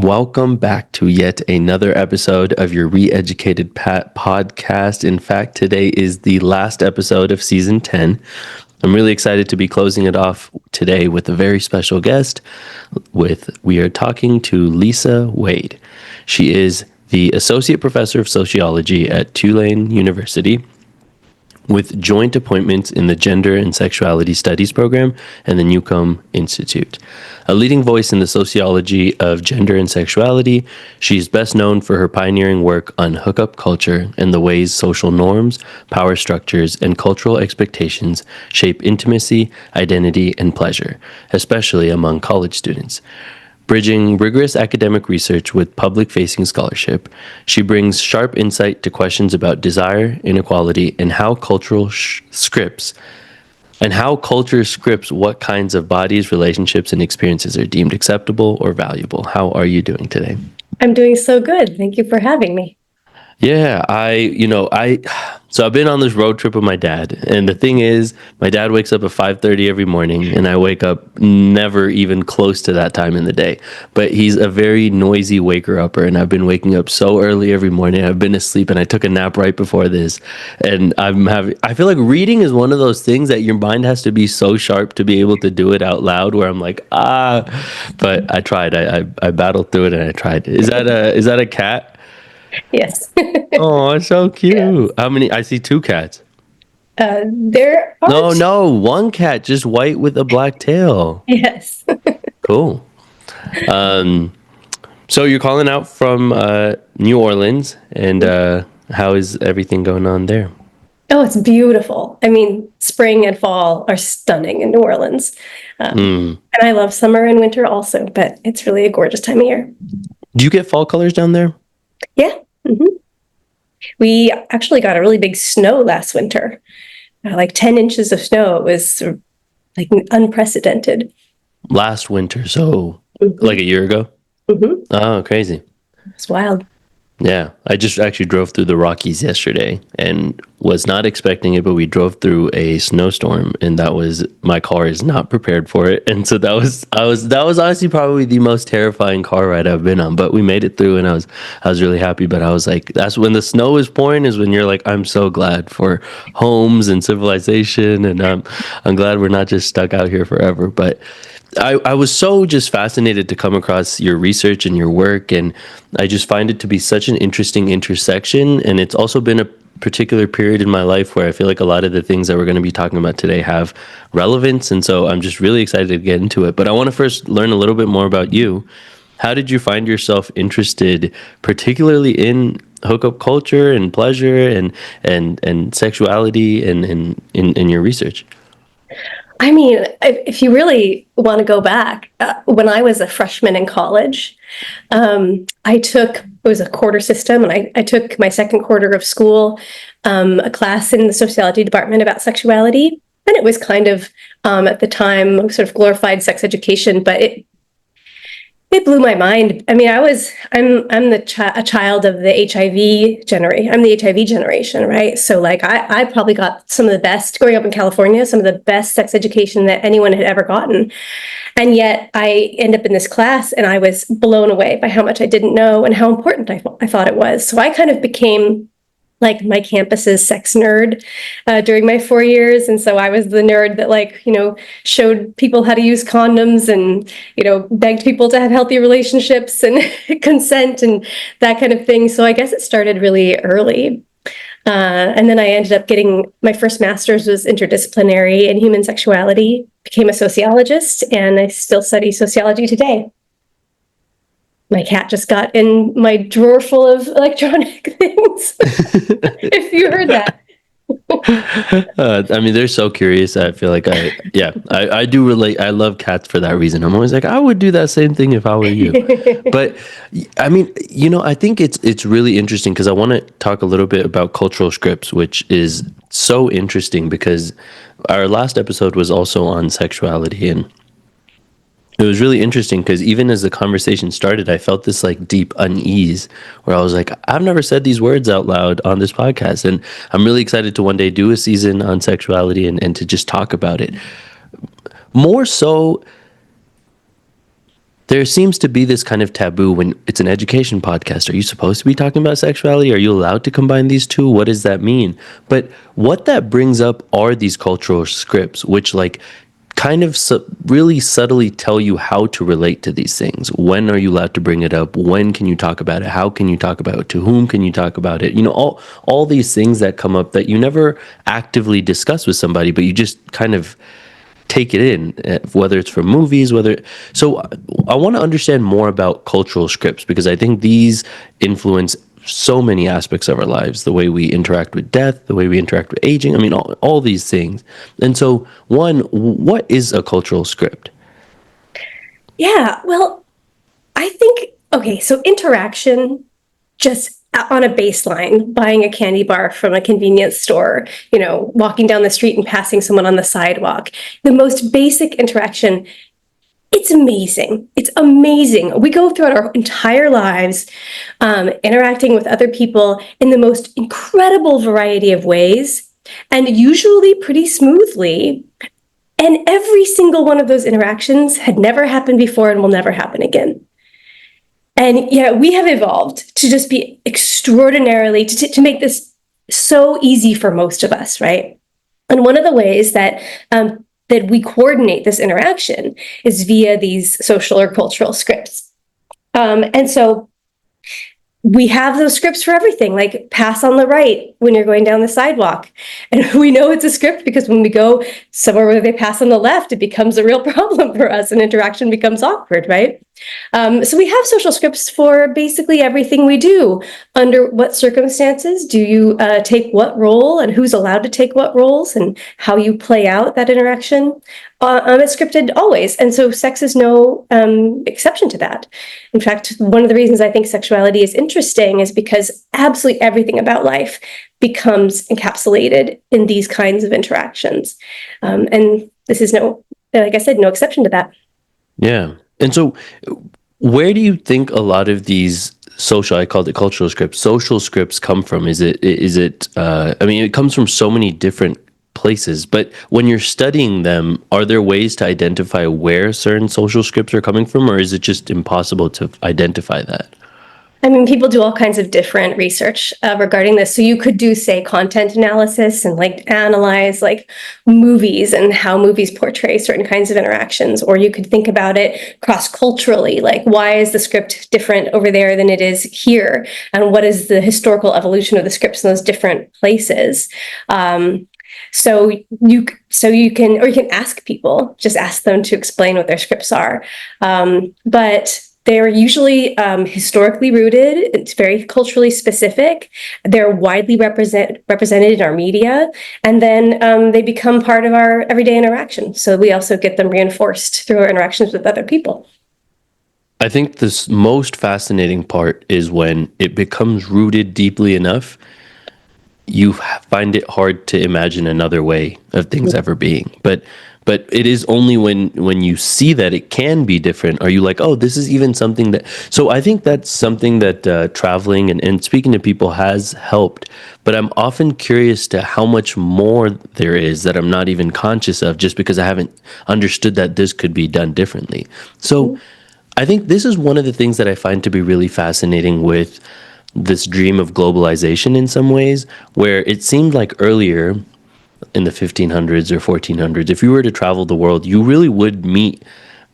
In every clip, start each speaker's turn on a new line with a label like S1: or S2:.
S1: Welcome back to yet another episode of your Re-Educated Pat podcast. In fact, today is the last episode of season 10. I'm really excited to be closing it off today with a very special guest. We are talking to Lisa Wade. She is the Associate Professor of Sociology at Tulane University, with joint appointments in the Gender and Sexuality Studies program and the Newcomb Institute. A leading voice in the sociology of gender and sexuality, she is best known for her pioneering work on hookup culture and the ways social norms, power structures, and cultural expectations shape intimacy, identity, and pleasure, especially among college students. Bridging rigorous academic research with public-facing scholarship, she brings sharp insight to questions about desire, inequality, and how culture scripts what kinds of bodies, relationships, and experiences are deemed acceptable or valuable. How are you doing today?
S2: I'm doing so good. Thank you for having me.
S1: Yeah, so I've been on this road trip with my dad, and the thing is, my dad wakes up at 5:30 every morning, and I wake up never even close to that time in the day. But he's a very noisy waker-upper, and I've been waking up so early every morning. I've been asleep, and I took a nap right before this, and I feel like reading is one of those things that your mind has to be so sharp to be able to do it out loud, where I'm like, but I tried. I battled through it, and I tried. Is that a cat?
S2: Yes.
S1: Oh, it's so cute. How many? I see two cats.
S2: There are
S1: No, one cat, just white with a black tail.
S2: Yes.
S1: Cool. So you're calling out from New Orleans, and how is everything going on there?
S2: Oh, it's beautiful. I mean, spring and fall are stunning in New Orleans. And I love summer and winter also, but it's really a gorgeous time of year.
S1: Do you get fall colors down there?
S2: Yeah. We actually got a really big snow last winter, like 10 inches of snow. It was like unprecedented.
S1: Last winter, so like a year ago? Oh, crazy.
S2: It's wild.
S1: Yeah, I just actually drove through the Rockies yesterday and was not expecting it, but we drove through a snowstorm, and my car is not prepared for it. And so that was honestly probably the most terrifying car ride I've been on, but we made it through, and I was really happy. But I was like, that's when the snow is pouring, is when you're like, I'm so glad for homes and civilization, and I'm glad we're not just stuck out here forever. But I was so just fascinated to come across your research and your work, and I just find it to be such an interesting intersection. And it's also been a particular period in my life where I feel like a lot of the things that we're going to be talking about today have relevance. And so I'm just really excited to get into it. But I want to first learn a little bit more about you. How did you find yourself interested, particularly in hookup culture and pleasure and sexuality and in your research?
S2: I mean, if you really want to go back, when I was a freshman in college, it was a quarter system, and I took my second quarter of school, a class in the sociology department about sexuality. And it was kind of, at the time, sort of glorified sex education, but it blew my mind. I mean, I'm a child of the HIV generation. I'm the HIV generation, right? So like I probably got some of the best, growing up in California, some of the best sex education that anyone had ever gotten. And yet I end up in this class, and I was blown away by how much I didn't know and how important I thought it was. So I kind of became like my campus's sex nerd during my 4 years. And so I was the nerd that showed people how to use condoms and, begged people to have healthy relationships and consent and that kind of thing. So I guess it started really early. And then I ended up getting my first master's was interdisciplinary in human sexuality, became a sociologist, and I still study sociology today. My cat just got in my drawer full of electronic things. If you heard that.
S1: I mean, they're so curious. I feel like I do relate. I love cats for that reason. I'm always like, I would do that same thing if I were you. But I mean, I think it's really interesting because I want to talk a little bit about cultural scripts, which is so interesting because our last episode was also on sexuality, and it was really interesting because even as the conversation started, I felt this like deep unease where I was like, I've never said these words out loud on this podcast. And I'm really excited to one day do a season on sexuality and to just talk about it. More so, there seems to be this kind of taboo when it's an education podcast. Are you supposed to be talking about sexuality? Are you allowed to combine these two? What does that mean? But what that brings up are these cultural scripts, which like kind of really subtly tell you how to relate to these things. When are you allowed to bring it up? When can you talk about it? How can you talk about it? To whom can you talk about it? You know, all these things that come up that you never actively discuss with somebody, but you just kind of take it in, whether it's from movies, so I want to understand more about cultural scripts, because I think these influence so many aspects of our lives, the way we interact with death, the way we interact with aging. I mean, all these things. And so, one, what is a cultural script?
S2: Yeah, well, I think, okay, so interaction, just on a baseline, buying a candy bar from a convenience store, walking down the street and passing someone on the sidewalk, the most basic interaction, it's amazing. It's amazing. We go throughout our entire lives interacting with other people in the most incredible variety of ways, and usually pretty smoothly. And every single one of those interactions had never happened before and will never happen again. And yeah, we have evolved to just be extraordinarily, to make this so easy for most of us, right? And one of the ways that we coordinate this interaction is via these social or cultural scripts. And so we have those scripts for everything, like pass on the right when you're going down the sidewalk. And we know it's a script because when we go somewhere where they pass on the left, it becomes a real problem for us and interaction becomes awkward, right? So we have social scripts for basically everything we do. Under what circumstances do you take what role, and who's allowed to take what roles, and how you play out that interaction? It's scripted always. And so sex is no exception to that. In fact, one of the reasons I think sexuality is interesting is because absolutely everything about life becomes encapsulated in these kinds of interactions. And this is like I said, no exception to that.
S1: Yeah. And so where do you think a lot of these I called it cultural scripts, social scripts come from? Is it, I mean, it comes from so many different places, but when you're studying them, are there ways to identify where certain social scripts are coming from, or is it just impossible to identify that?
S2: I mean, people do all kinds of different research regarding this. So you could do, say, content analysis and like analyze like movies and how movies portray certain kinds of interactions. Or you could think about it cross-culturally, like why is the script different over there than it is here? And what is the historical evolution of the scripts in those different places? So you can ask people, just ask them to explain what their scripts are. But they're usually historically rooted. It's very culturally specific. They're widely represented in our media, and then they become part of our everyday interaction. So we also get them reinforced through our interactions with other people.
S1: I think the most fascinating part is when it becomes rooted deeply enough, you find it hard to imagine another way of things ever being. But it is only when you see that it can be different, are you like, oh, this is even something that... So I think that's something that traveling and speaking to people has helped. But I'm often curious to how much more there is that I'm not even conscious of, just because I haven't understood that this could be done differently. So I think this is one of the things that I find to be really fascinating with this dream of globalization in some ways, where it seemed like earlier in the 1500s or 1400s, if you were to travel the world, you really would meet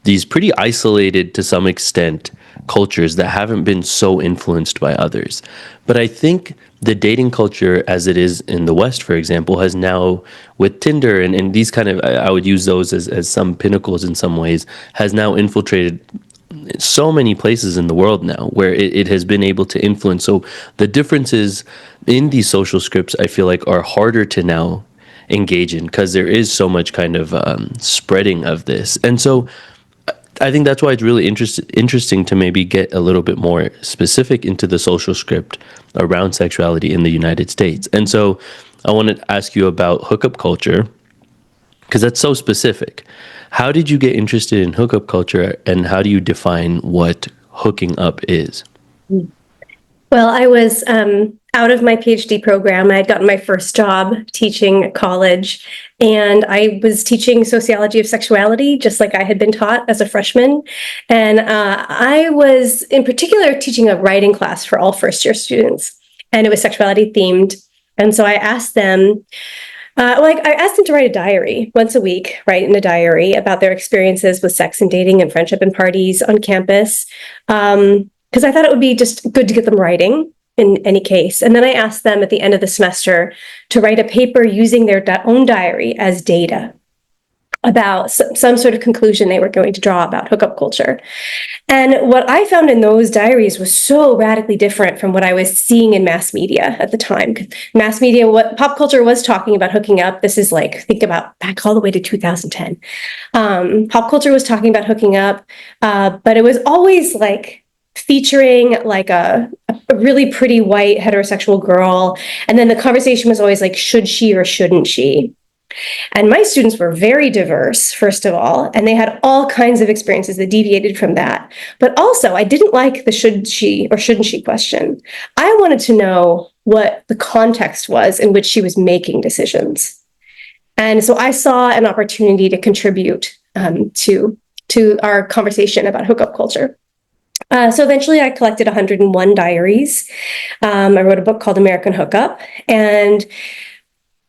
S1: these pretty isolated, to some extent, cultures that haven't been so influenced by others. But I think the dating culture as it is in the West, for example, has now, with Tinder and these kind of, I would use those as some pinnacles in some ways, has now infiltrated so many places in the world now, where it has been able to influence. So the differences in these social scripts, I feel like, are harder to now engage in, because there is so much kind of spreading of this. And so I think that's why it's really interesting to maybe get a little bit more specific into the social script around sexuality in the United States. And so I want to ask you about hookup culture, because that's so specific. How did you get interested in hookup culture, and how do you define what hooking up is?
S2: Well, I was out of my PhD program. I had gotten my first job teaching at college, and I was teaching sociology of sexuality, just like I had been taught as a freshman. And I was, in particular, teaching a writing class for all first-year students, and it was sexuality themed. And so I asked them, I asked them to write a diary once a week, write in a diary about their experiences with sex and dating and friendship and parties on campus. Because I thought it would be just good to get them writing in any case. And then I asked them at the end of the semester to write a paper using their own diary as data about some sort of conclusion they were going to draw about hookup culture. And what I found in those diaries was so radically different from what I was seeing in mass media at the time. Mass media, what pop culture was talking about hooking up, this is like, think about back all the way to 2010. Pop culture was talking about hooking up, but it was always like featuring like a really pretty white heterosexual girl. And then the conversation was always like, should she or shouldn't she? And my students were very diverse, first of all, and they had all kinds of experiences that deviated from that. But also, I didn't like the should she or shouldn't she question. I wanted to know what the context was in which she was making decisions. And so I saw an opportunity to contribute to our conversation about hookup culture. So eventually I collected 101 diaries. I wrote a book called American Hookup. And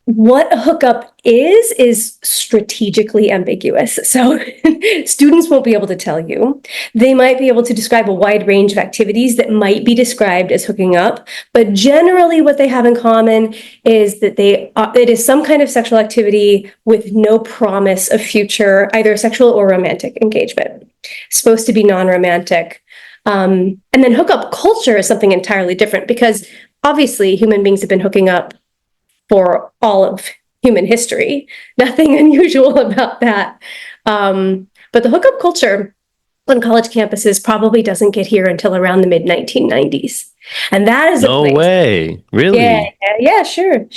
S2: what a hookup is strategically ambiguous. So students won't be able to tell you. They might be able to describe a wide range of activities that might be described as hooking up, but generally what they have in common is that it is some kind of sexual activity with no promise of future, either sexual or romantic engagement. It's supposed to be non-romantic. And then hookup culture is something entirely different because obviously human beings have been hooking up for all of human history. Nothing unusual about that. But the hookup culture on college campuses probably doesn't get here until around the mid-1990s. And that is
S1: No way. Really?
S2: Yeah, sure.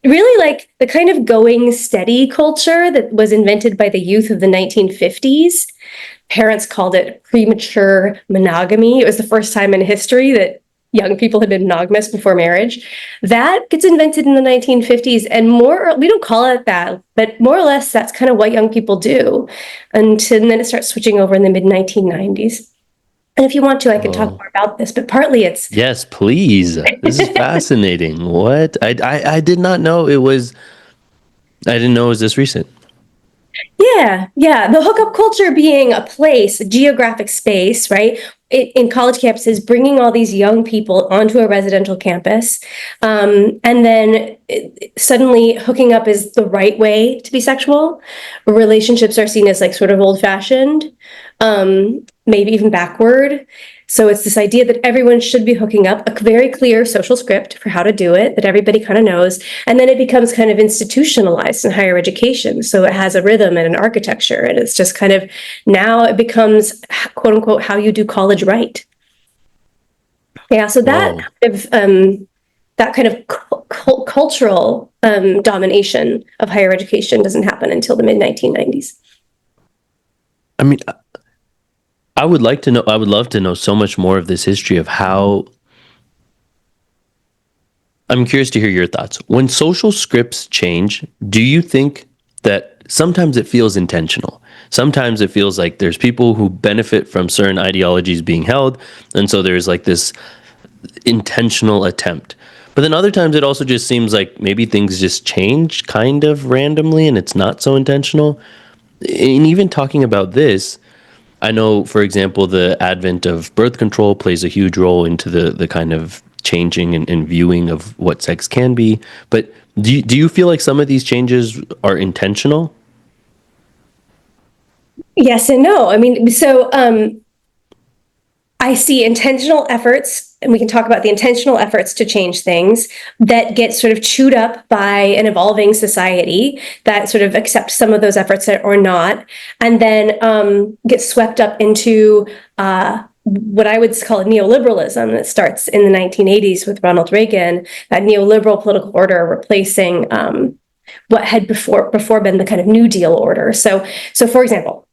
S2: Really like the kind of going steady culture that was invented by the youth of the 1950s. Parents called it premature monogamy. It was the first time in history that young people had been monogamous before marriage. That gets invented in the 1950s, and we don't call it that, but more or less that's kind of what young people do. And then it starts switching over in the mid-1990s. And if you want to, I can talk more about this, but partly it's...
S1: Yes, please. This is fascinating. What? I did not know it was... I didn't know it was this recent.
S2: Yeah. The hookup culture being a place, a geographic space, right? In college campuses, bringing all these young people onto a residential campus. And then suddenly hooking up is the right way to be sexual. Relationships are seen as like sort of old fashioned, maybe even backward. So it's this idea that everyone should be hooking up, a very clear social script for how to do it that everybody kind of knows. And then it becomes kind of institutionalized in higher education. So it has a rhythm and an architecture. And it's just kind of, now it becomes, quote unquote, how you do college right. Yeah, so that kind of cultural domination of higher education doesn't happen until the mid-1990s.
S1: I mean, I would love to know so much more of this history of how... I'm curious to hear your thoughts. When social scripts change, do you think that sometimes it feels intentional? Sometimes it feels like there's people who benefit from certain ideologies being held, and so there's like this intentional attempt. But then other times it also just seems like maybe things just change kind of randomly and it's not so intentional. And even talking about this, I know, for example, the advent of birth control plays a huge role into the kind of changing and viewing of what sex can be. But do you feel like some of these changes are intentional?
S2: Yes and no. I mean, so I see intentional efforts, and we can talk about the intentional efforts to change things that get sort of chewed up by an evolving society that sort of accepts some of those efforts or not, and then get swept up into what I would call neoliberalism that starts in the 1980s with Ronald Reagan, that neoliberal political order replacing what had before been the kind of New Deal order. So for example,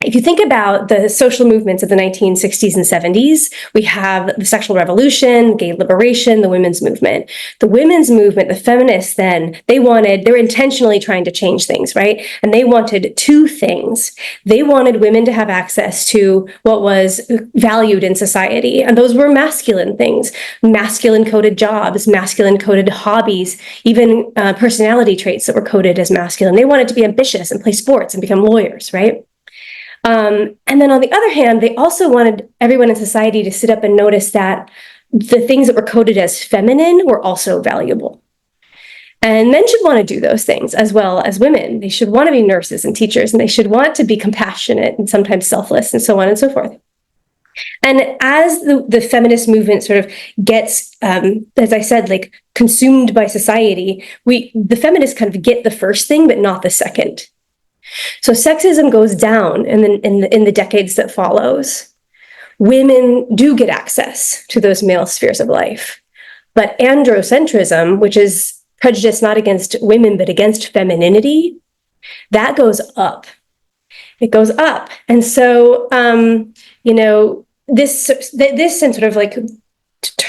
S2: if you think about the social movements of the 1960s and 70s, we have the sexual revolution, gay liberation, the women's movement. The women's movement, the feminists then, they were intentionally trying to change things, right? And they wanted two things. They wanted women to have access to what was valued in society. And those were masculine things, masculine coded jobs, masculine coded hobbies, even personality traits that were coded as masculine. They wanted to be ambitious and play sports and become lawyers, right? And then on the other hand, they also wanted everyone in society to sit up and notice that the things that were coded as feminine were also valuable. And men should want to do those things as well as women. They should want to be nurses and teachers, and they should want to be compassionate and sometimes selfless and so on and so forth. And as the feminist movement sort of gets, as I said, like consumed by society, the feminists kind of get the first thing, but not the second. So sexism goes down in the decades that follows. Women do get access to those male spheres of life. But androcentrism, which is prejudice not against women, but against femininity, that goes up. It goes up. And so, this and sort of like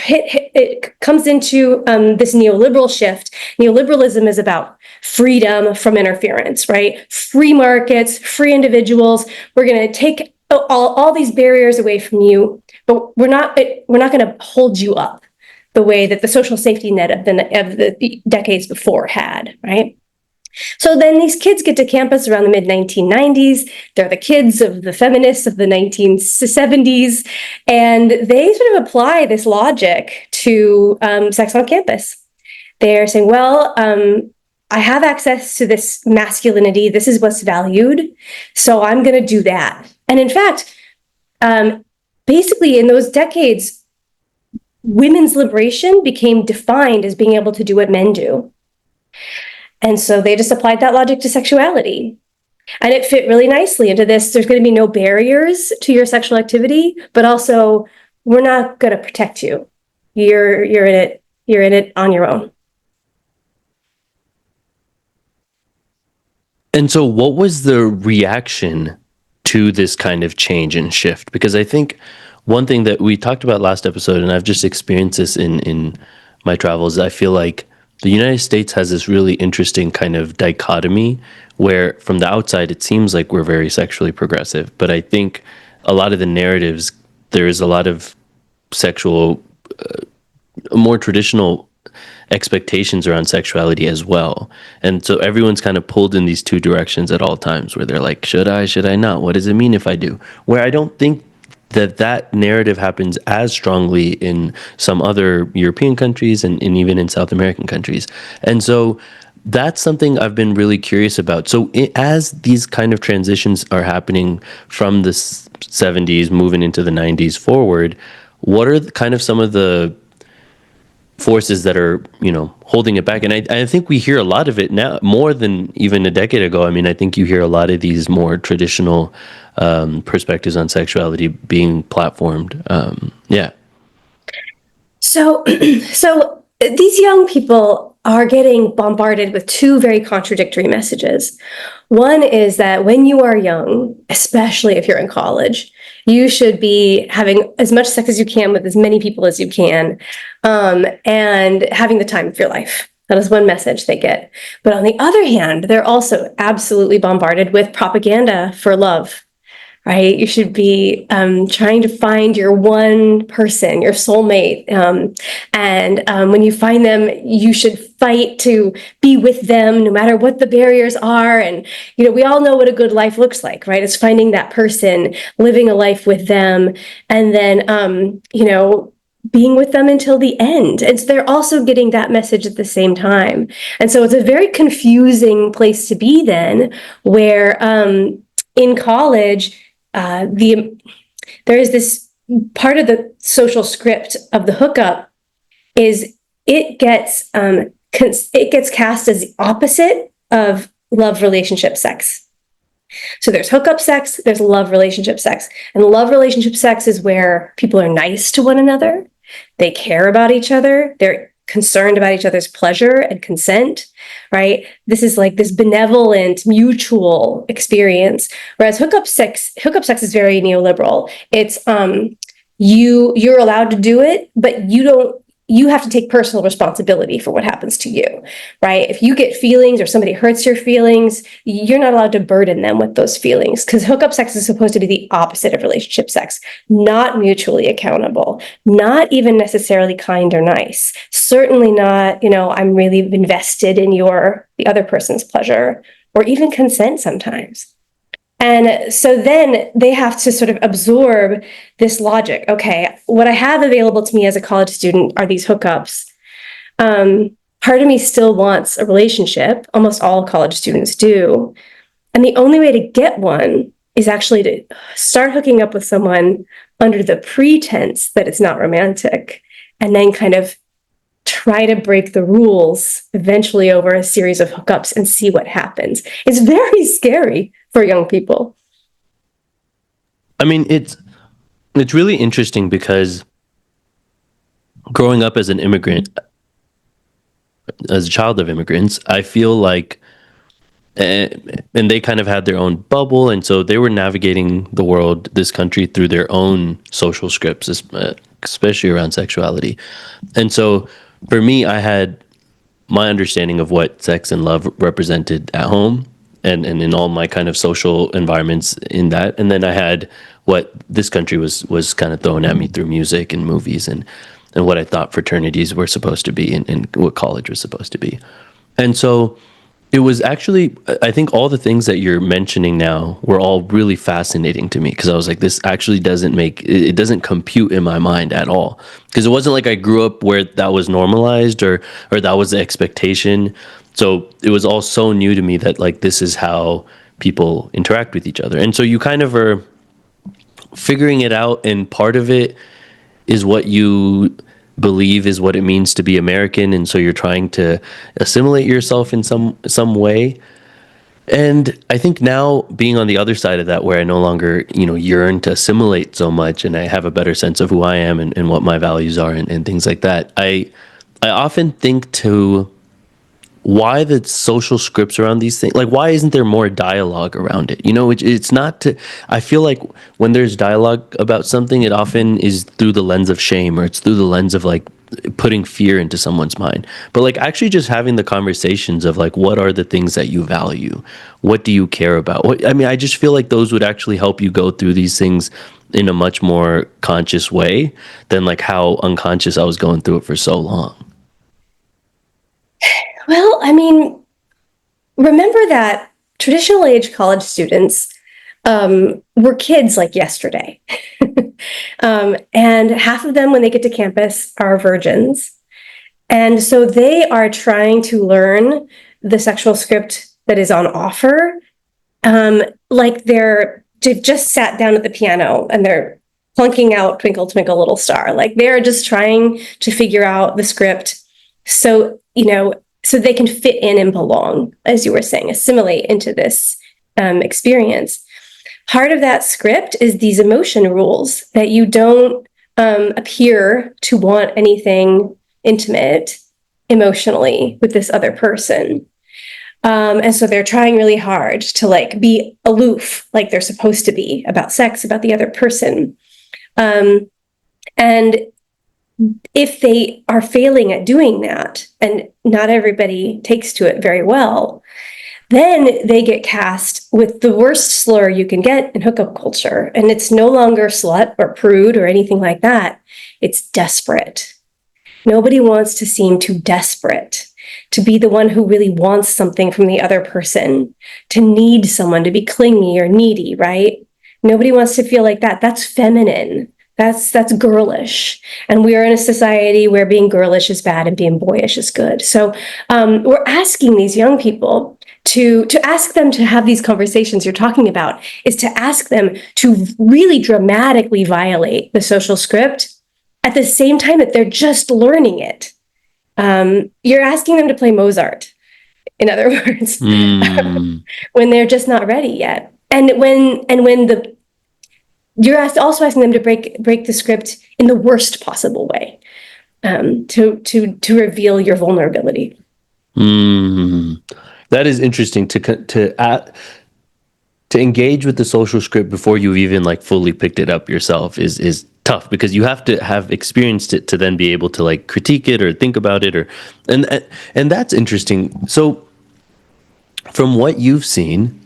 S2: it comes into this neoliberal shift. Neoliberalism is about freedom from interference, right? Free markets, free individuals. We're going to take all these barriers away from you, but we're not going to hold you up the way that the social safety net of the decades before had, right? So then these kids get to campus around the mid-1990s. They're the kids of the feminists of the 1970s, and they sort of apply this logic to sex on campus. They're saying, well, I have access to this masculinity. This is what's valued, so I'm going to do that. And in fact, basically in those decades, women's liberation became defined as being able to do what men do. And so they just applied that logic to sexuality. And it fit really nicely into this. There's going to be no barriers to your sexual activity, but also we're not going to protect you. You're in it on your own.
S1: And so what was the reaction to this kind of change and shift? Because I think one thing that we talked about last episode, and I've just experienced this in my travels, I feel like the United States has this really interesting kind of dichotomy where from the outside it seems like we're very sexually progressive, but I think a lot of the narratives, there is a lot of sexual, more traditional expectations around sexuality as well. And so everyone's kind of pulled in these two directions at all times where they're like, should I not? What does it mean if I do? Where I don't think that narrative happens as strongly in some other European countries and even in South American countries. And so that's something I've been really curious about. So as these kind of transitions are happening from the 70s, moving into the 90s forward, what are kind of some of the forces that are, holding it back? And I think we hear a lot of it now, more than even a decade ago. I mean, I think you hear a lot of these more traditional perspectives on sexuality being platformed. Yeah.
S2: So these young people are getting bombarded with two very contradictory messages. One is that when you are young, especially if you're in college, you should be having as much sex as you can with as many people as you can, and having the time of your life. That is one message they get. But on the other hand, they're also absolutely bombarded with propaganda for love. Right? You should be trying to find your one person, your soulmate. And when you find them, you should fight to be with them no matter what the barriers are. And, we all know what a good life looks like, right? It's finding that person, living a life with them, and then, being with them until the end. And so they're also getting that message at the same time. And so it's a very confusing place to be then, where in college, there is this part of the social script of the hookup is it gets cast as the opposite of love relationship sex. So there's hookup sex, there's love relationship sex, and love relationship sex is where people are nice to one another, they care about each other, they're concerned about each other's pleasure and consent, right? This is like this benevolent, mutual experience. Whereas hookup sex is very neoliberal. It's you're allowed to do it, but you have to take personal responsibility for what happens to you, right? If you get feelings or somebody hurts your feelings, you're not allowed to burden them with those feelings, because hookup sex is supposed to be the opposite of relationship sex, not mutually accountable, not even necessarily kind or nice, certainly not, I'm really invested in the other person's pleasure, or even consent sometimes. And so then they have to sort of absorb this logic. Okay, what I have available to me as a college student are these hookups. Part of me still wants a relationship. Almost all college students do. And the only way to get one is actually to start hooking up with someone under the pretense that it's not romantic, and then kind of try to break the rules eventually over a series of hookups and see what happens. It's very scary for young people.
S1: I mean, it's really interesting because growing up as an immigrant, as a child of immigrants, I feel like, and they kind of had their own bubble, and so they were navigating the world, this country, through their own social scripts, especially around sexuality. And so for me, I had my understanding of what sex and love represented at home and in all my kind of social environments in that. And then I had what this country was kind of throwing at me through music and movies and what I thought fraternities were supposed to be and what college was supposed to be. And so it was actually, I think all the things that you're mentioning now were all really fascinating to me, because I was like, this actually it doesn't compute in my mind at all. Because it wasn't like I grew up where that was normalized or that was the expectation. So it was all so new to me that like, this is how people interact with each other. And so you kind of are figuring it out, and part of it is what you believe is what it means to be American, and so you're trying to assimilate yourself in some way. And I think now, being on the other side of that, where I no longer yearn to assimilate so much, and I have a better sense of who I am and what my values are and things like that, I often think to why the social scripts around these things, like why isn't there more dialogue around it? It's not to, I feel like when there's dialogue about something, it often is through the lens of shame, or it's through the lens of like putting fear into someone's mind. But like actually just having the conversations of like, what are the things that you value? What do you care about? I just feel like those would actually help you go through these things in a much more conscious way than like how unconscious I was going through it for so long.
S2: Well, remember that traditional age college students were kids like yesterday. And half of them, when they get to campus, are virgins. And so they are trying to learn the sexual script that is on offer. Like they've just sat down at the piano and they're plunking out Twinkle, Twinkle, Little Star. Like they're just trying to figure out the script. So, so they can fit in and belong, as you were saying, assimilate into this experience. Part of that script is these emotion rules, that you don't appear to want anything intimate emotionally with this other person. And so they're trying really hard to like be aloof, like they're supposed to be, about sex, about the other person. And if they are failing at doing that, and not everybody takes to it very well, then they get cast with the worst slur you can get in hookup culture. And it's no longer slut or prude or anything like that. It's desperate. Nobody wants to seem too desperate, to be the one who really wants something from the other person, to need someone, to be clingy or needy, right? Nobody wants to feel like that. That's feminine. That's girlish. And we are in a society where being girlish is bad and being boyish is good. So we're asking these young people to ask them to have these conversations you're talking about, is to ask them to really dramatically violate the social script at the same time that they're just learning it. You're asking them to play Mozart, in other words, when they're just not ready yet. And when you're also asking them to break the script in the worst possible way. to reveal your vulnerability.
S1: That is interesting to engage with the social script before you've even like fully picked it up yourself is tough, because you have to have experienced it to then be able to like critique it or think about it, or and that's interesting. So from what you've seen,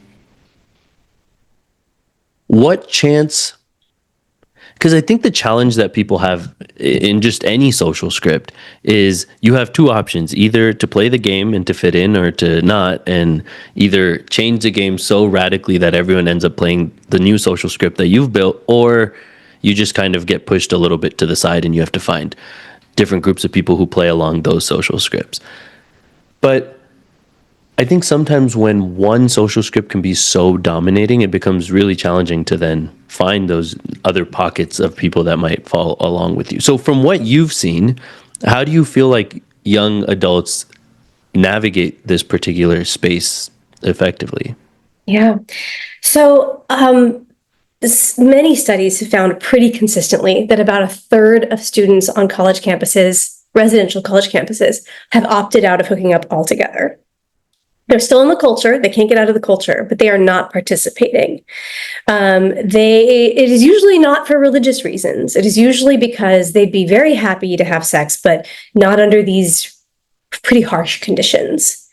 S1: what chance, because I think the challenge that people have in just any social script is you have two options: either to play the game and to fit in, or to not, and either change the game so radically that everyone ends up playing the new social script that you've built, or you just kind of get pushed a little bit to the side and you have to find different groups of people who play along those social scripts. But I think sometimes when one social script can be so dominating, it becomes really challenging to then find those other pockets of people that might fall along with you. So from what you've seen, how do you feel like young adults navigate this particular space effectively?
S2: Yeah. So many studies have found pretty consistently that about a third of students on college campuses, residential college campuses, have opted out of hooking up altogether. They're still in the culture. They can't get out of the culture, but they are not participating. It is usually not for religious reasons. It is usually because they'd be very happy to have sex, but not under these pretty harsh conditions.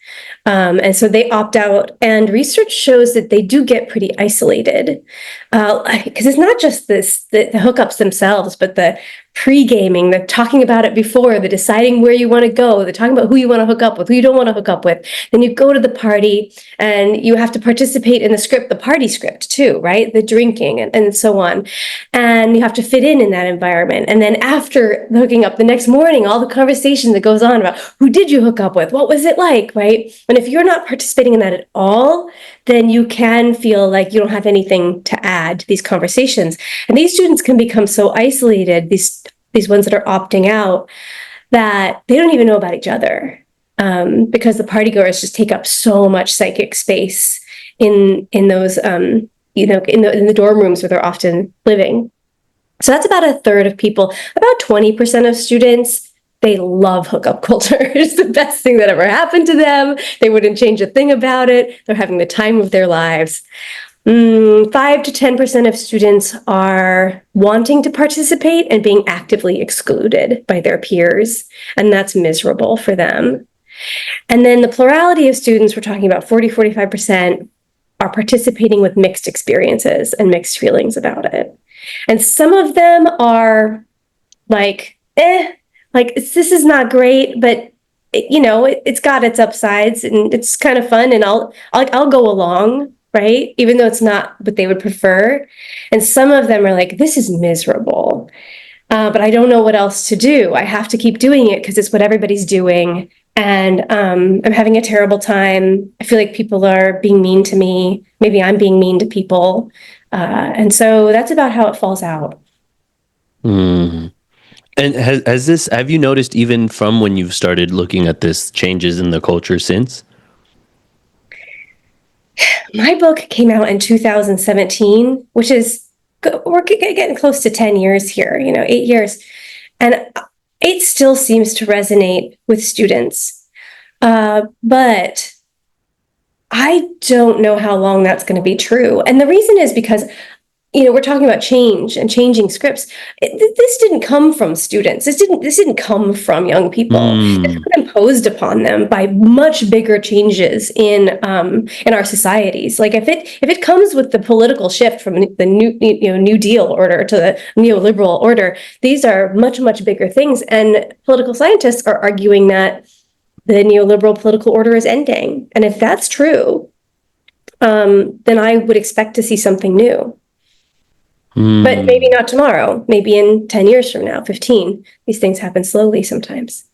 S2: And so they opt out, and research shows that they do get pretty isolated, because it's not just the hookups themselves, but the pre-gaming, the talking about it before, the deciding where you want to go, the talking about who you want to hook up with, who you don't want to hook up with. Then you go to the party and you have to participate in the script, the party script too, right? The drinking and so on. And you have to fit in that environment. And then after the hooking up the next morning, all the conversation that goes on about who did you hook up with? What was it like, right? And if you're not participating in that at all, then you can feel like you don't have anything to add to these conversations. And these students can become so isolated, these ones that are opting out, that they don't even know about each other, because the partygoers just take up so much psychic space in those in the dorm rooms where they're often living. So that's about a third of people. About 20% of students, they love hookup culture. It's the best thing that ever happened to them. They wouldn't change a thing about it. They're having the time of their lives. 5 to 10% of students are wanting to participate and being actively excluded by their peers, and that's miserable for them. And then the plurality of students, we're talking about 40-45%, are participating with mixed experiences and mixed feelings about it. And some of them are like, this is not great, but it's got its upsides and it's kind of fun, and I'll go along, right? Even though it's not what they would prefer. And some of them are like, this is miserable, but I don't know what else to do. I have to keep doing it because it's what everybody's doing. And I'm having a terrible time. I feel like people are being mean to me. Maybe I'm being mean to people. And so that's about how it falls out.
S1: Mm. And have you noticed, even from when you've started looking at this, changes in the culture since?
S2: My book came out in 2017, which is, we're getting close to 10 years here, 8 years. And it still seems to resonate with students. But I don't know how long that's going to be true. And the reason is because we're talking about change and changing scripts. This didn't come from students. This didn't come from young people. It's been imposed upon them by much bigger changes in our societies. Like if it comes with the political shift from the New Deal order to the neoliberal order, these are much, much bigger things. And political scientists are arguing that the neoliberal political order is ending. And if that's true, then I would expect to see something new. But maybe not tomorrow, maybe in 10 years from now, 15. These things happen slowly sometimes.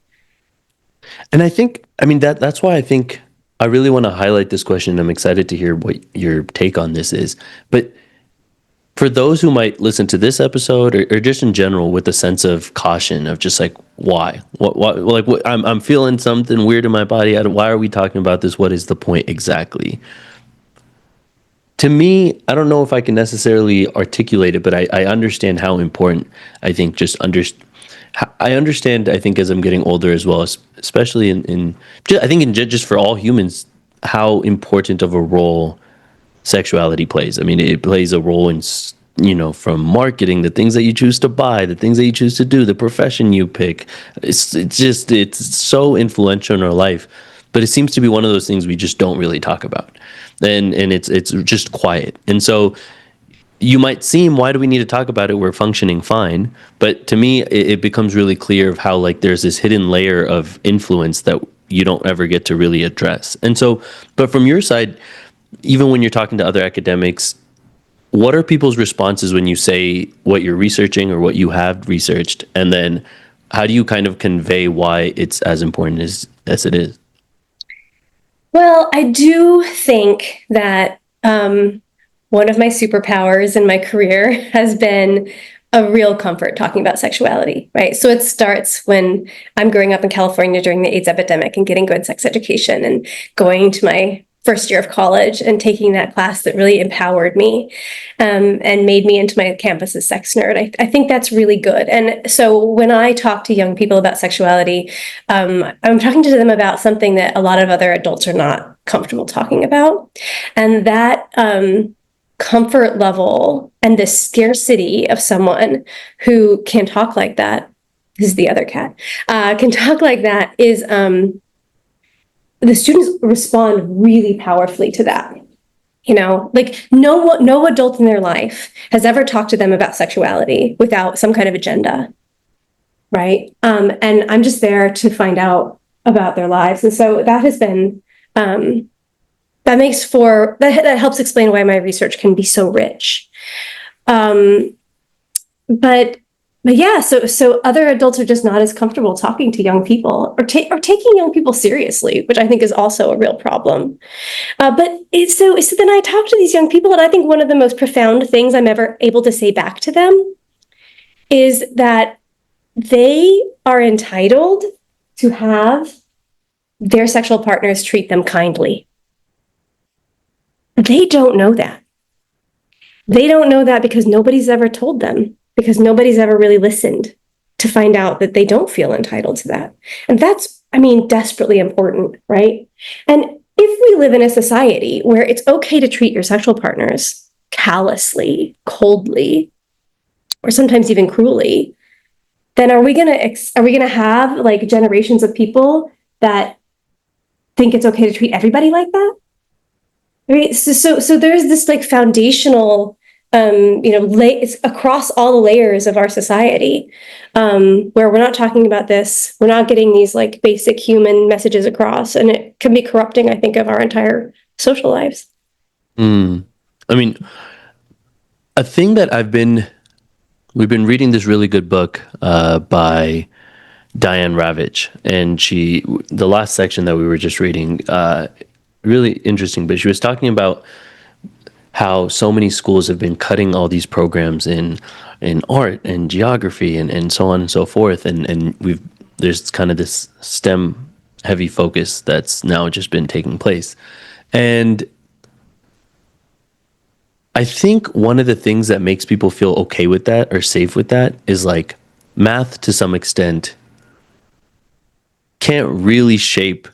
S1: And I think, that's why I think I really want to highlight this question. I'm excited to hear what your take on this is. But for those who might listen to this episode, or just in general with a sense of caution of just like, why? I'm feeling something weird in my body. Why are we talking about this? What is the point exactly? To me, I don't know if I can necessarily articulate it, but I understand how important I think I understand, I think, as I'm getting older as well, especially I think just for all humans, how important of a role sexuality plays. I mean, it plays a role in, from marketing, the things that you choose to buy, the things that you choose to do, the profession you pick. It's so influential in our life, but it seems to be one of those things we just don't really talk about, and it's just quiet. And so you might seem, why do we need to talk about it? We're functioning fine. But to me, it becomes really clear of how like there's this hidden layer of influence that you don't ever get to really address. And so, but from your side, even when you're talking to other academics, what are people's responses when you say what you're researching or what you have researched? And then how do you kind of convey why it's as important as it is?
S2: Well, I do think that one of my superpowers in my career has been a real comfort talking about sexuality, right? So it starts when I'm growing up in California during the AIDS epidemic and getting good sex education and going to my first year of college and taking that class that really empowered me and made me into my campus's sex nerd. I think that's really good. And so when I talk to young people about sexuality, I'm talking to them about something that a lot of other adults are not comfortable talking about. And that comfort level and the scarcity of someone who can talk like that, this is the other cat, can talk like that is the students respond really powerfully to that. Like no adult in their life has ever talked to them about sexuality without some kind of agenda, right? And I'm just there to find out about their lives. And so that has been, that helps explain why my research can be so rich. But yeah, so other adults are just not as comfortable talking to young people or taking young people seriously, which I think is also a real problem. So then I talk to these young people, and I think one of the most profound things I'm ever able to say back to them is that they are entitled to have their sexual partners treat them kindly. They don't know that. They don't know that because nobody's ever told them, because nobody's ever really listened to find out that they don't feel entitled to that. And that's, desperately important, right? And if we live in a society where it's okay to treat your sexual partners callously, coldly, or sometimes even cruelly, then are we gonna have like generations of people that think it's okay to treat everybody like that? Right. So there's this like foundational, it's across all the layers of our society, where we're not talking about this. We're not getting these like basic human messages across, and it can be corrupting, I think, of our entire social lives.
S1: I mean, a thing that we've been reading this really good book by Diane Ravitch, and the last section that we were just reading, really interesting, but she was talking about how so many schools have been cutting all these programs in art and geography and so on and so forth, and there's kind of this STEM heavy focus that's now just been taking place. And I think one of the things that makes people feel okay with that or safe with that is like math to some extent can't really shape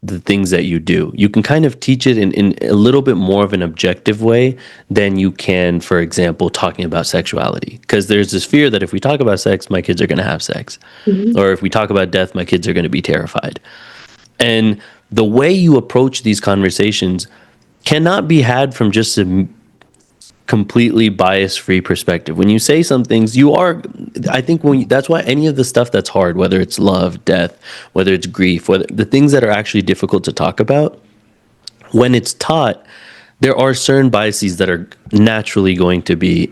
S1: the things that you do. You can kind of teach it in a little bit more of an objective way than you can, for example, talking about sexuality. Because there's this fear that if we talk about sex, my kids are going to have sex. Mm-hmm. Or if we talk about death, my kids are going to be terrified. And the way you approach these conversations cannot be had from just a completely bias-free perspective. When you say some things, I think that's why any of the stuff that's hard, whether it's love, death, whether it's grief, whether the things that are actually difficult to talk about, when it's taught, there are certain biases that are naturally going to be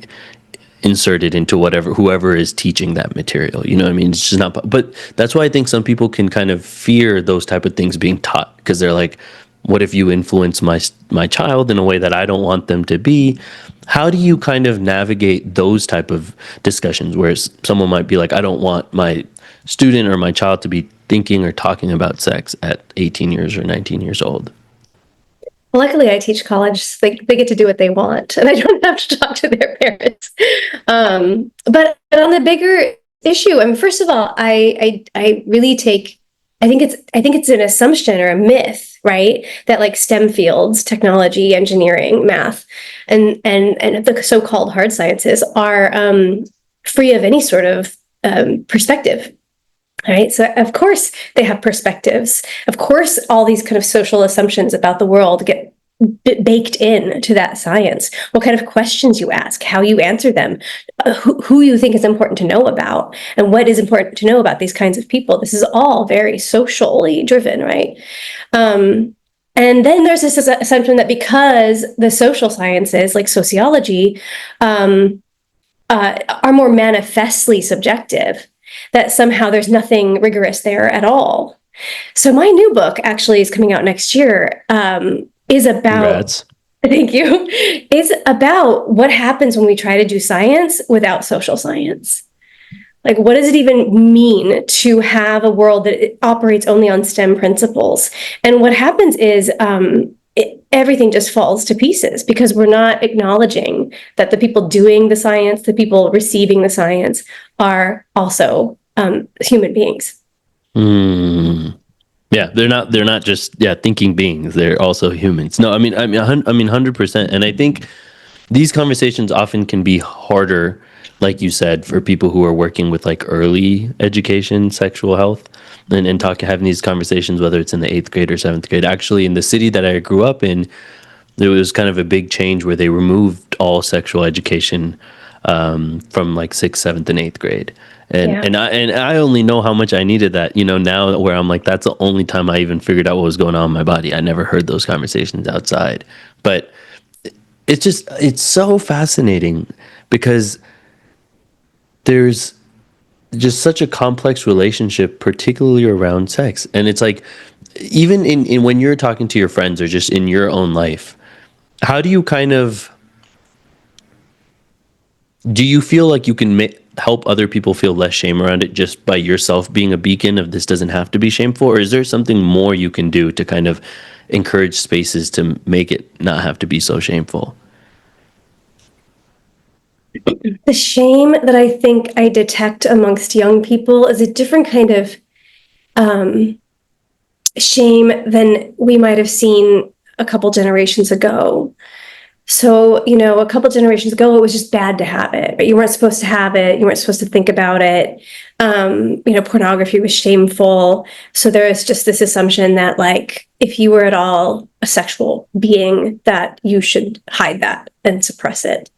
S1: inserted into whoever is teaching that material. You know what I mean? It's just not, but that's why I think some people can kind of fear those type of things being taught, because they're like, what if you influence my child in a way that I don't want them to be? How do you kind of navigate those type of discussions where someone might be like, I don't want my student or my child to be thinking or talking about sex at 18 years or 19 years old?
S2: Luckily, I teach college. They get to do what they want, and I don't have to talk to their parents. But on the bigger issue. I mean, first of all, I really take, I think it's an assumption or a myth, right? That like STEM fields, technology, engineering, math, and the so-called hard sciences are free of any sort of perspective. Right. So, of course, they have perspectives. Of course, all these kind of social assumptions about the world get baked in to that science. What kind of questions you ask, how you answer them, who you think is important to know about, and what is important to know about these kinds of people. This is all very socially driven, right? And then there's this assumption that because the social sciences, like sociology, are more manifestly subjective, that somehow there's nothing rigorous there at all. So my new book actually is coming out next year. Is about
S1: Congrats.
S2: thank you, is about what happens when we try to do science without social science. Like, what does it even mean to have a world that operates only on STEM principles? And what happens is everything just falls to pieces because we're not acknowledging that the people doing the science, the people receiving the science, are also human beings.
S1: Mm. Yeah, they're not just thinking beings. They're also humans. No, I mean 100%. And I think these conversations often can be harder, like you said, for people who are working with like early education, sexual health, and having these conversations, whether it's in the 8th grade or 7th grade. Actually, in the city that I grew up in, there was kind of a big change where they removed all sexual education from like 6th, 7th, and 8th grade.
S2: Yeah.
S1: And I only know how much I needed that, now where I'm like, that's the only time I even figured out what was going on in my body. I never heard those conversations outside. But it's so fascinating because there's just such a complex relationship, particularly around sex. And it's like, even in when you're talking to your friends or just in your own life, how do you do you feel like you can help other people feel less shame around it just by yourself being a beacon of this doesn't have to be shameful? Or is there something more you can do to kind of encourage spaces to make it not have to be so shameful?
S2: The shame that I think I detect amongst young people is a different kind of shame than we might have seen a couple generations ago. So, a couple generations ago, it was just bad to have it, but you weren't supposed to have it. You weren't supposed to think about it. Pornography was shameful. So there is just this assumption that, like, if you were at all a sexual being, that you should hide that and suppress it.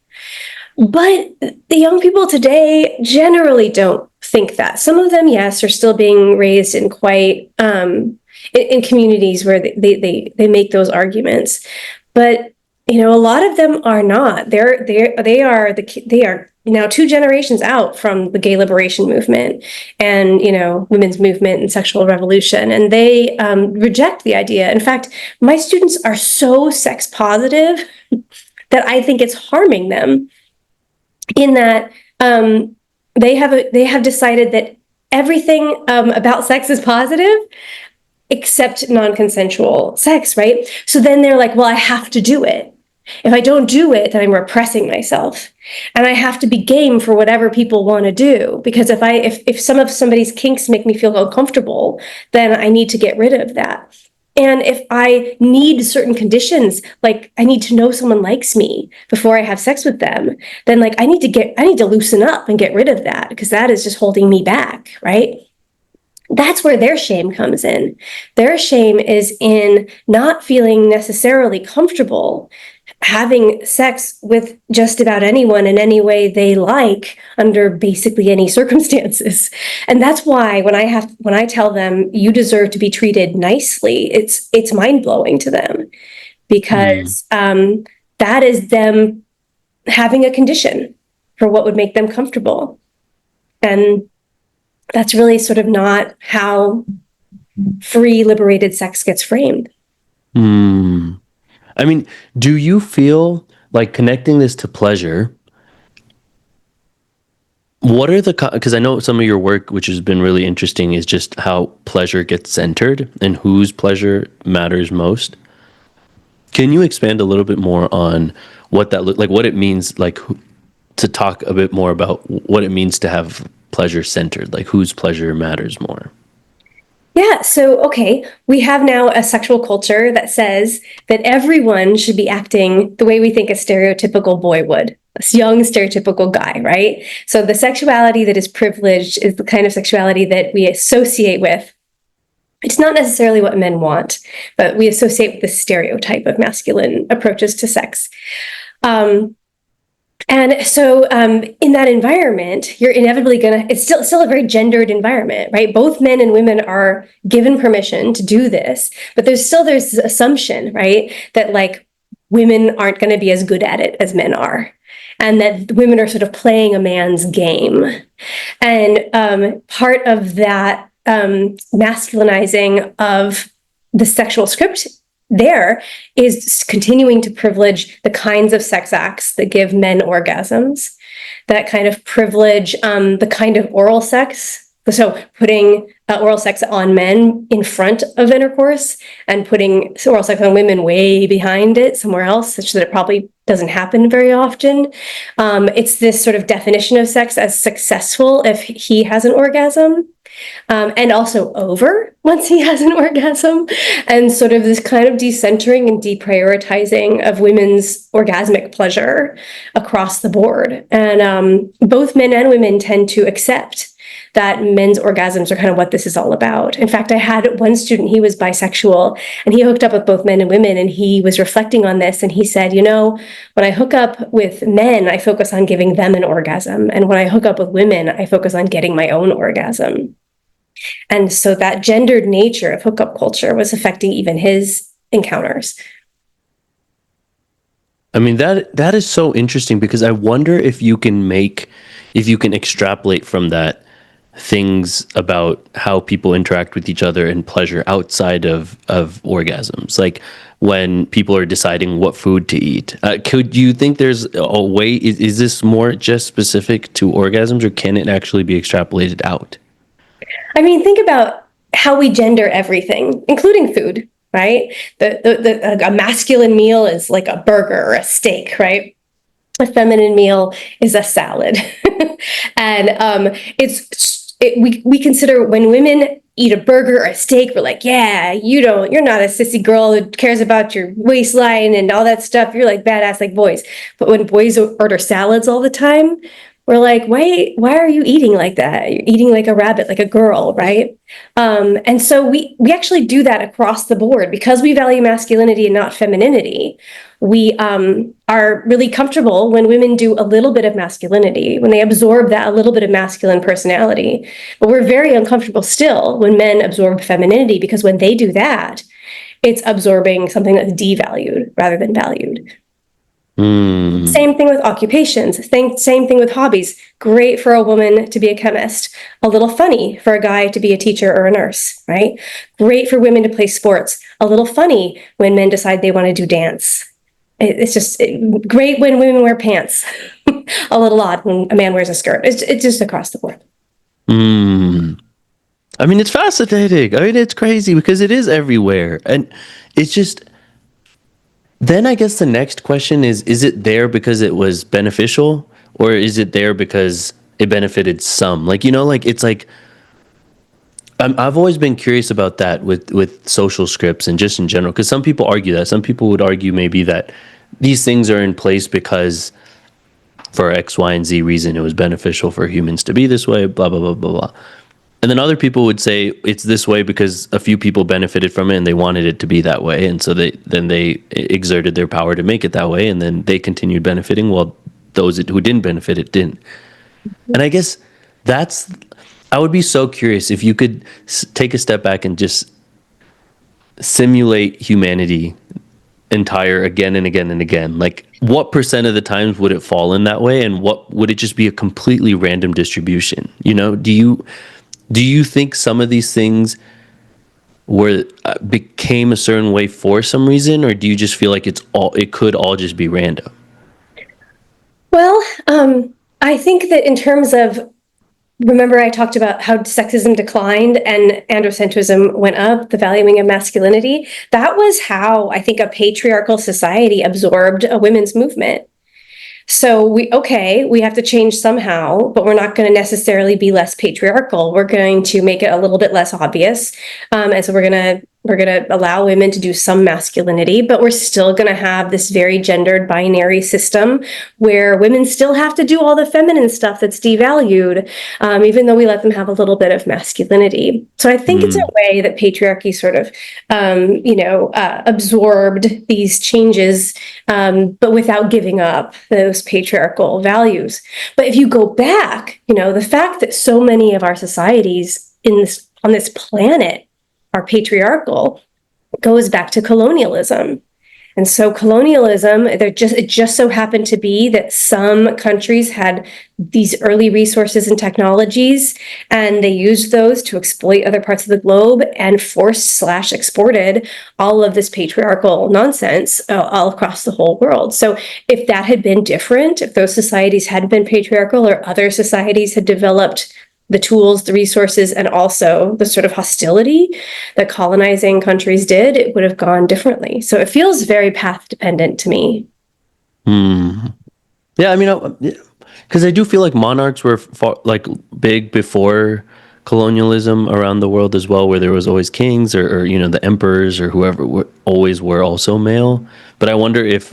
S2: But the young people today generally don't think that. Some of them, yes, are still being raised in quite in communities where they make those arguments, but a lot of them are not. They are now 2 generations out from the gay liberation movement and women's movement and sexual revolution, and they reject the idea. In fact, my students are so sex positive that I think it's harming them. In that they have decided that everything about sex is positive except non-consensual sex, right? So then they're like, well, I have to do it. If I don't do it, then I'm repressing myself, and I have to be game for whatever people want to do. Because if some of somebody's kinks make me feel uncomfortable, then I need to get rid of that. And if I need certain conditions, like I need to know someone likes me before I have sex with them, then like I need to loosen up and get rid of that, because that is just holding me back, right? That's where their shame comes in. Their shame is in not feeling necessarily comfortable having sex with just about anyone in any way they like under basically any circumstances. And that's why when I tell them you deserve to be treated nicely, it's mind-blowing to them, because that is them having a condition for what would make them comfortable. And that's really sort of not how free, liberated sex gets framed.
S1: I mean, do you feel like connecting this to pleasure? What are because I know some of your work, which has been really interesting, is just how pleasure gets centered and whose pleasure matters most. Can you expand a little bit more on what that like what it means, like to talk a bit more about what it means to have pleasure centered? Like whose pleasure matters more?
S2: Yeah, so okay, we have now a sexual culture that says that everyone should be acting the way we think a stereotypical boy would, a young stereotypical guy, right? So the sexuality that is privileged is the kind of sexuality that we associate with. It's not necessarily what men want, but we associate with the stereotype of masculine approaches to sex. And so in that environment, you're inevitably it's still a very gendered environment, right? Both men and women are given permission to do this, but there's this assumption, right, that like women aren't going to be as good at it as men are, and that women are sort of playing a man's game. And part of that masculinizing of the sexual script there is continuing to privilege the kinds of sex acts that give men orgasms, that kind of privilege the kind of oral sex. So putting oral sex on men in front of intercourse and putting oral sex on women way behind it somewhere else, such that it probably doesn't happen very often. It's this sort of definition of sex as successful if he has an orgasm. And also over once he has an orgasm, and sort of this kind of decentering and deprioritizing of women's orgasmic pleasure across the board. And both men and women tend to accept that men's orgasms are kind of what this is all about. In fact, I had one student, he was bisexual, and he hooked up with both men and women, and he was reflecting on this, and he said, you know, when I hook up with men, I focus on giving them an orgasm, and when I hook up with women, I focus on getting my own orgasm. And so that gendered nature of hookup culture was affecting even his encounters.
S1: I mean, that is so interesting, because I wonder if you can extrapolate from that things about how people interact with each other and pleasure outside of orgasms. Like when people are deciding what food to eat. Could you think there's a way, is this more just specific to orgasms, or can it actually be extrapolated out?
S2: I mean, think about how we gender everything, including food, right? A masculine meal is like a burger or a steak, right? A feminine meal is a salad. And we consider when women eat a burger or a steak, we're like, yeah, you're not a sissy girl who cares about your waistline and all that stuff. You're like badass like boys. But when boys order salads all the time, we're like, why are you eating like that? You're eating like a rabbit, like a girl, right? And so we actually do that across the board because we value masculinity and not femininity. We are really comfortable when women do a little bit of masculinity, when they absorb that a little bit of masculine personality. But we're very uncomfortable still when men absorb femininity, because when they do that, it's absorbing something that's devalued rather than valued. Same thing with occupations, same thing with hobbies. Great for a woman to be a chemist, a little funny for a guy to be a teacher or a nurse, right? Great for women to play sports, a little funny when men decide they want to do dance. It's just great when women wear pants, a little odd when a man wears a skirt. It's just across the board.
S1: I mean, it's fascinating. I mean, it's crazy because it is everywhere. And it's just... Then I guess the next question is it there because it was beneficial, or is it there because it benefited some? Like, you know, like it's like, I've always been curious about that with social scripts and just in general, because some people argue that. Some people would argue maybe that these things are in place because for X, Y, and Z reason, it was beneficial for humans to be this way, blah, blah, blah, blah, blah. And then other people would say it's this way because a few people benefited from it and they wanted it to be that way. And so they exerted their power to make it that way. And then they continued benefiting while those who didn't benefit it didn't. And I guess I would be so curious if you could take a step back and just simulate humanity entire again and again and again. Like what percent of the times would it fall in that way? And what would it just be a completely random distribution? You know, do you think some of these things became a certain way for some reason, or do you just feel like it could all just be random?
S2: Well, I think that in terms of, remember I talked about how sexism declined and androcentrism went up, the valuing of masculinity. That was how I think a patriarchal society absorbed a women's movement. So we have to change somehow, but we're not going to necessarily be less patriarchal. We're going to make it a little bit less obvious, and so we're going to allow women to do some masculinity, but we're still going to have this very gendered binary system where women still have to do all the feminine stuff that's devalued, even though we let them have a little bit of masculinity. So I think it's a way that patriarchy sort of, absorbed these changes, but without giving up those patriarchal values. But if you go back, the fact that so many of our societies on this planet are patriarchal goes back to colonialism. And so colonialism, it just so happened to be that some countries had these early resources and technologies, and they used those to exploit other parts of the globe and forced/exported all of this patriarchal nonsense all across the whole world. So if that had been different, if those societies had been patriarchal or other societies had developed the tools, the resources, and also the sort of hostility that colonizing countries did, it would have gone differently. So it feels very path dependent to me.
S1: Yeah, I mean, because I do feel like monarchs were big before colonialism around the world as well, where there was always kings or the emperors or whoever always were also male. But I wonder if,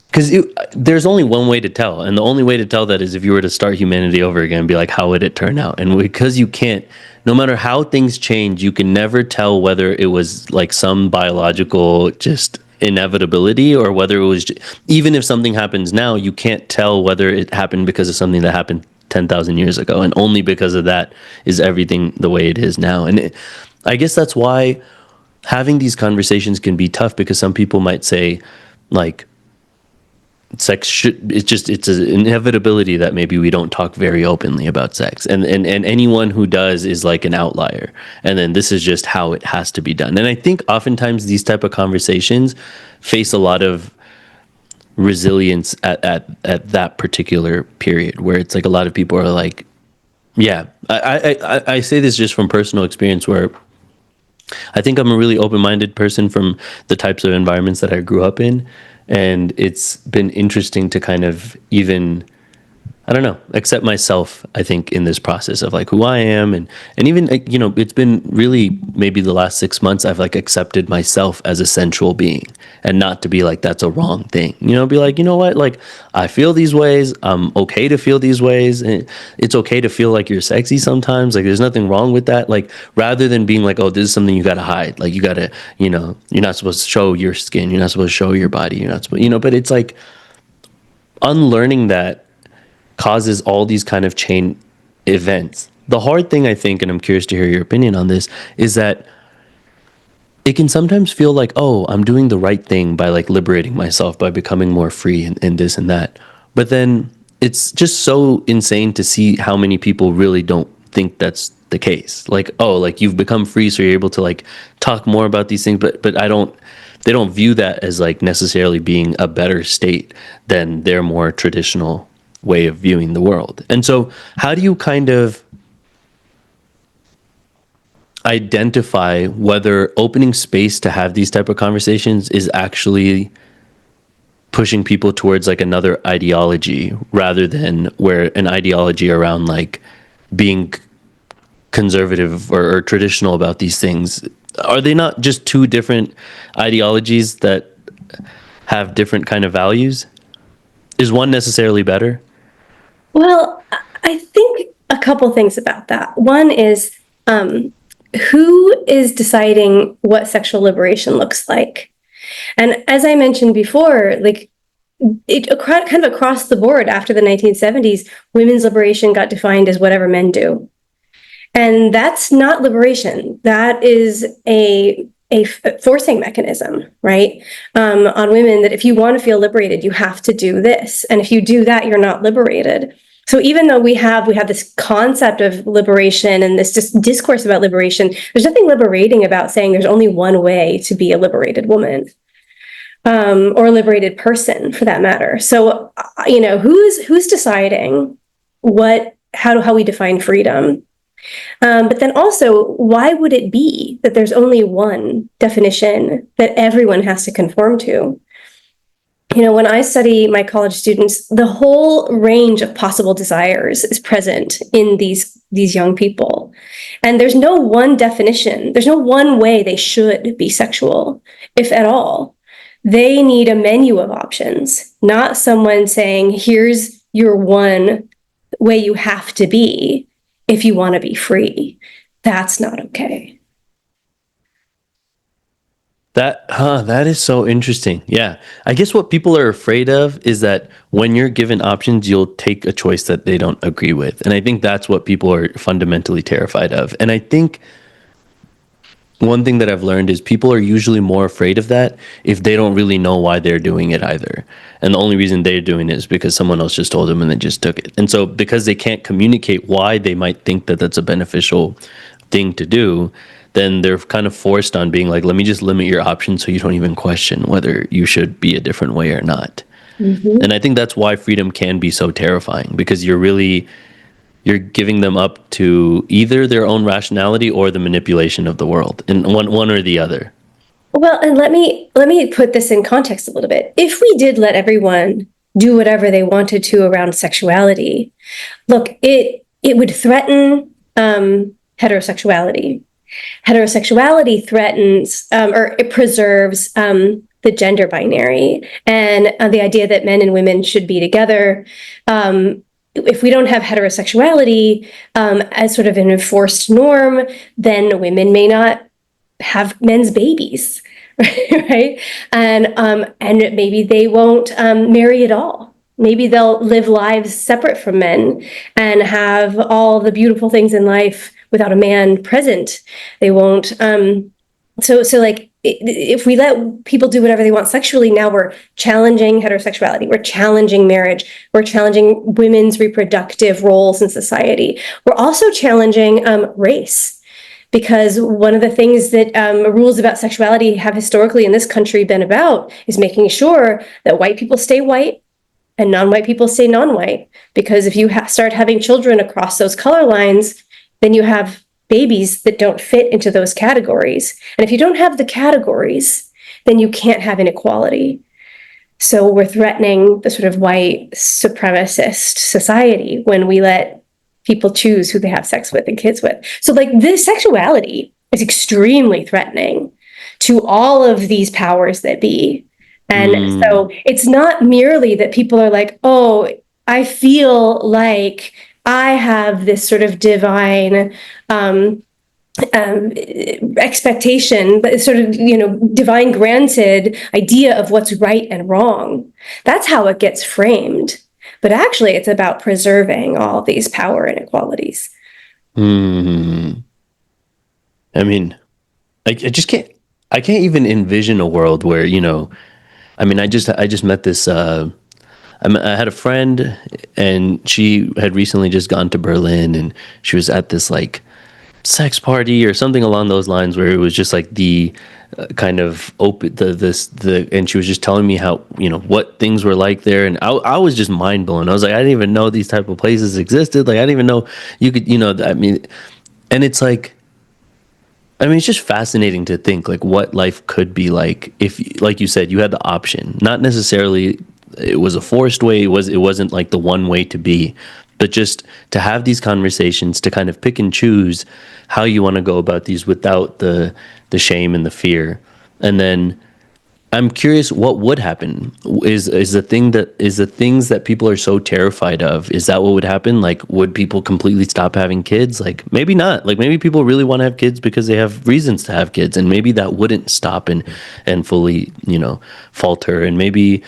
S1: because there's only one way to tell, and the only way to tell that is if you were to start humanity over again and be like, how would it turn out? And because you can't, no matter how things change, you can never tell whether it was like some biological just inevitability or whether it was even if something happens now, you can't tell whether it happened because of something that happened 10,000 years ago, and only because of that is everything the way it is now. And I guess that's why having these conversations can be tough, because some people might say like, sex should, it's an inevitability that maybe we don't talk very openly about sex, and anyone who does is like an outlier, and then this is just how it has to be done. And I think oftentimes these type of conversations face a lot of resilience at that particular period, where it's like a lot of people are like, I say this just from personal experience, where I think I'm a really open-minded person from the types of environments that I grew up in. And it's been interesting to kind of even, I don't know, accept myself, I think, in this process of like who I am. And even, it's been really maybe the last 6 months, I've like accepted myself as a sensual being, and not to be like, that's a wrong thing, be like, you know what, like I feel these ways. I'm okay to feel these ways. And it's okay to feel like you're sexy sometimes. Like there's nothing wrong with that. Like rather than being like, oh, this is something you got to hide. Like you got to, you're not supposed to show your skin. You're not supposed to show your body. You're not supposed, but it's like unlearning that causes all these kind of chain events. The hard thing, I think, and I'm curious to hear your opinion on this, is that it can sometimes feel like, oh, I'm doing the right thing by like liberating myself, by becoming more free and this and that. But then it's just so insane to see how many people really don't think that's the case. Like, oh, like you've become free, so you're able to like talk more about these things, but they don't view that as like necessarily being a better state than their more traditional way of viewing the world. And so how do you kind of identify whether opening space to have these type of conversations is actually pushing people towards like another ideology, rather than where an ideology around like being conservative or traditional about these things? Are they not just two different ideologies that have different kind of values? Is one necessarily better?
S2: Well, I think a couple things about that. One is, who is deciding what sexual liberation looks like? And as I mentioned before, like it kind of across the board after the 1970s, women's liberation got defined as whatever men do. And that's not liberation. That is a forcing mechanism, right? On women, that if you want to feel liberated, you have to do this. And if you do that, you're not liberated. So even though we have this concept of liberation and this just discourse about liberation, there's nothing liberating about saying there's only one way to be a liberated woman, or a liberated person for that matter. So, who's deciding how we define freedom? But then also, why would it be that there's only one definition that everyone has to conform to? when I study my college students, the whole range of possible desires is present in these young people. And there's no one definition, there's no one way they should be sexual, if at all. They need a menu of options, not someone saying, here's your one way you have to be if you want to be free. That's not okay.
S1: That is so interesting. Yeah. I guess what people are afraid of is that when you're given options, you'll take a choice that they don't agree with. And I think that's what people are fundamentally terrified of. And I think one thing that I've learned is people are usually more afraid of that if they don't really know why they're doing it either. And the only reason they're doing it is because someone else just told them and they just took it. And so because they can't communicate why they might think that that's a beneficial thing to do, then they're kind of forced on being like, let me just limit your options so you don't even question whether you should be a different way or not.
S2: Mm-hmm.
S1: And I think that's why freedom can be so terrifying, because you're giving them up to either their own rationality or the manipulation of the world, and one or the other.
S2: Well, and let me put this in context a little bit. If we did let everyone do whatever they wanted to around sexuality, look, it would threaten heterosexuality. Heterosexuality threatens or it preserves the gender binary and the idea that men and women should be together. If we don't have heterosexuality as sort of an enforced norm, then women may not have men's babies, right? And maybe they won't marry at all. Maybe they'll live lives separate from men and have all the beautiful things in life without a man present. They won't. So like, if we let people do whatever they want sexually, now we're challenging heterosexuality, we're challenging marriage, we're challenging women's reproductive roles in society. We're also challenging race, because one of the things that rules about sexuality have historically in this country been about is making sure that white people stay white and non-white people stay non-white. Because if you start having children across those color lines, then you have babies that don't fit into those categories. And if you don't have the categories, then you can't have inequality. So we're threatening the sort of white supremacist society when we let people choose who they have sex with and kids with. So like, this sexuality is extremely threatening to all of these powers that be. And so it's not merely that people are like, oh, I feel like I have this sort of divine expectation, but sort of, divine granted idea of what's right and wrong. That's how it gets framed. But actually, it's about preserving all these power inequalities.
S1: I mean, I can't even envision a world where, I just met this, I had a friend, and she had recently just gone to Berlin, and she was at this like sex party or something along those lines, where it was just like the kind of open and she was just telling me how, what things were like there, and I was just mind blown. I was like, I didn't even know these type of places existed. Like, I didn't even know you could, and it's like, it's just fascinating to think like what life could be like if, like you said, you had the option. Not necessarily it was a forced way. It wasn't like the one way to be, but just to have these conversations, to kind of pick and choose how you want to go about these without the shame and the fear. And then I'm curious what would happen. Is the things that people are so terrified of, is that what would happen? Like, would people completely stop having kids? Like, maybe not. Like, maybe people really want to have kids because they have reasons to have kids, and maybe that wouldn't stop and fully, falter, and maybe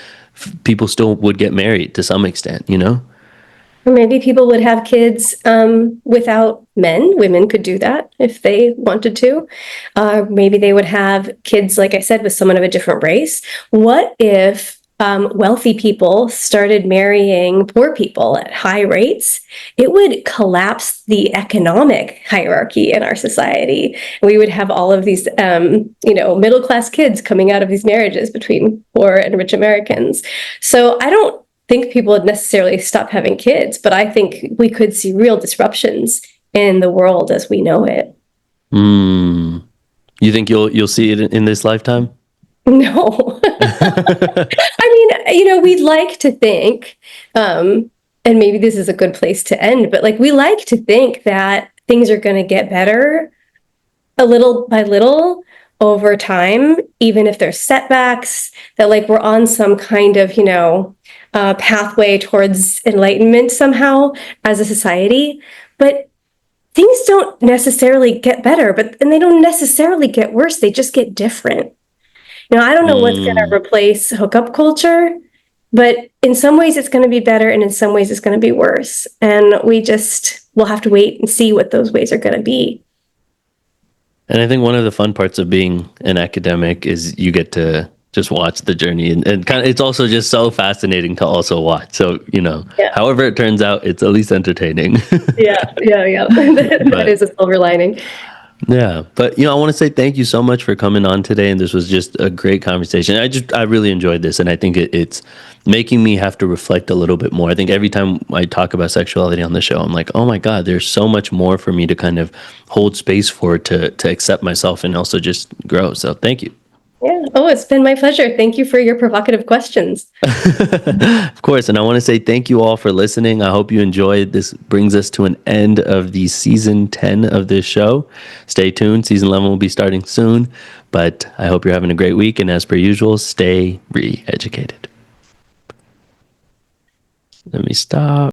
S1: people still would get married to some extent,
S2: Or maybe people would have kids without men. Women could do that if they wanted to. Maybe they would have kids, like I said, with someone of a different race. What if wealthy people started marrying poor people at high rates? It would collapse the economic hierarchy in our society. We would have all of these, middle-class kids coming out of these marriages between poor and rich Americans. So I don't think people would necessarily stop having kids, but I think we could see real disruptions in the world as we know it.
S1: You think you'll see it in this lifetime?
S2: No. I mean, we'd like to think, and maybe this is a good place to end, but like we like to think that things are going to get better a little by little over time, even if there's setbacks, that like we're on some kind of, pathway towards enlightenment somehow as a society. But things don't necessarily get better, and they don't necessarily get worse. They just get different. I don't know what's going to
S1: Mm.
S2: replace hookup culture, but in some ways it's going to be better, and in some ways it's going to be worse. And we'll have to wait and see what those ways are going to be.
S1: And I think one of the fun parts of being an academic is you get to just watch the journey, and kind of it's also just so fascinating to also watch. So,
S2: Yeah,
S1: however it turns out, it's at least entertaining.
S2: yeah. That
S1: But
S2: is a silver lining.
S1: yeah, but I want to say thank you so much for coming on today, and this was just a great conversation. I really enjoyed this, and I think it's making me have to reflect a little bit more. I think every time I talk about sexuality on the show, I'm like, oh my God, there's so much more for me to kind of hold space for, to accept myself and also just grow. So thank you.
S2: Yeah. Oh, it's been my pleasure. Thank you for your provocative questions.
S1: Of course. And I want to say thank you all for listening. I hope you enjoyed. This brings us to an end of the season 10 of this show. Stay tuned. Season 11 will be starting soon. But I hope you're having a great week. And as per usual, stay re educated. Let me stop.